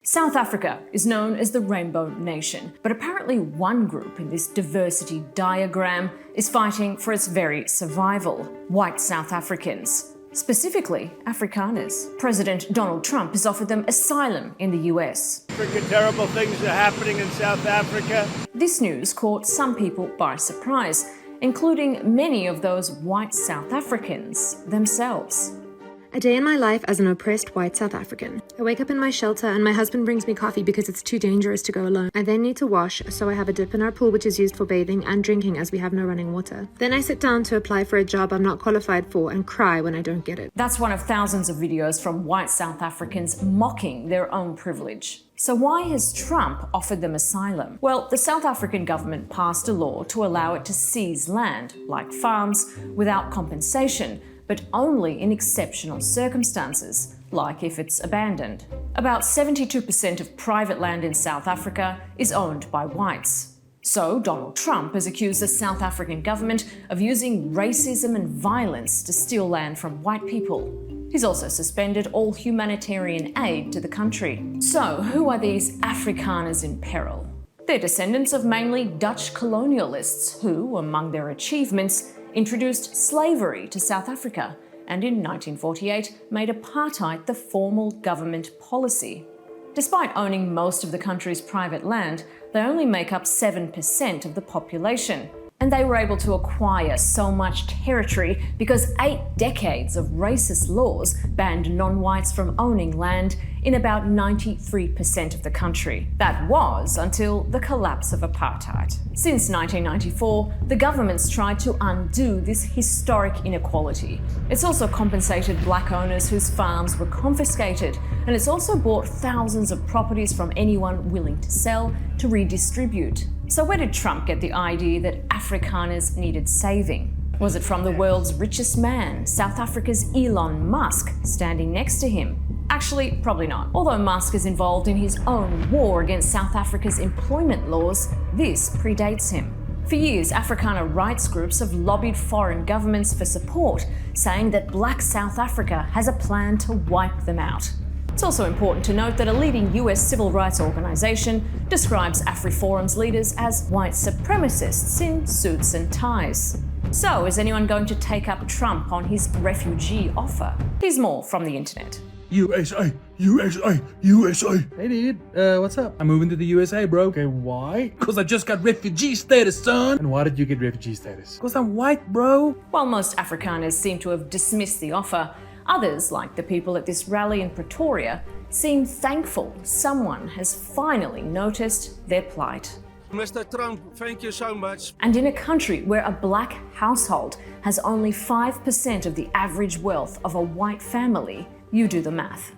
South Africa is known as the Rainbow Nation, but apparently one group in this diversity diagram is fighting for its very survival: white South Africans, specifically Afrikaners. President Donald Trump has offered them asylum in the US. Freaking terrible things are happening in South Africa. This news caught some people by surprise, including many of those white South Africans themselves. A day in my life as an oppressed white South African. I wake up in my shelter and my husband brings me coffee because it's too dangerous to go alone. I then need to wash, so I have a dip in our pool which is used for bathing and drinking as we have no running water. Then I sit down to apply for a job I'm not qualified for and cry when I don't get it. That's one of thousands of videos from white South Africans mocking their own privilege. So why has Trump offered them asylum? Well, the South African government passed a law to allow it to seize land, like farms, without compensation, but only in exceptional circumstances, like if it's abandoned. About 72% of private land in South Africa is owned by whites. So Donald Trump has accused the South African government of using racism and violence to steal land from white people. He's also suspended all humanitarian aid to the country. So who are these Afrikaners in peril? They're descendants of mainly Dutch colonialists who, among their achievements, introduced slavery to South Africa and in 1948 made apartheid the formal government policy. Despite owning most of the country's private land, they only make up 7% of the population. And they were able to acquire so much territory because 8 decades of racist laws banned non-whites from owning land in about 93% of the country. That was until the collapse of apartheid. Since 1994, the government's tried to undo this historic inequality. It's also compensated black owners whose farms were confiscated, and it's also bought thousands of properties from anyone willing to sell to redistribute. So where did Trump get the idea that Afrikaners needed saving? Was it from the world's richest man, South Africa's Elon Musk, standing next to him? Actually, probably not. Although Musk is involved in his own war against South Africa's employment laws, this predates him. For years, Afrikaner rights groups have lobbied foreign governments for support, saying that Black South Africa has a plan to wipe them out. It's also important to note that a leading US civil rights organization describes AfriForum's leaders as white supremacists in suits and ties. So, is anyone going to take up Trump on his refugee offer? Here's more from the internet. USA, USA, USA. Hey dude, what's up? I'm moving to the USA, bro. Okay, why? Cause I just got refugee status, son. And why did you get refugee status? Cause I'm white, bro. While most Afrikaners seem to have dismissed the offer, others, like the people at this rally in Pretoria, seem thankful someone has finally noticed their plight. Mr. Trump, thank you so much. And in a country where a black household has only 5% of the average wealth of a white family, you do the math.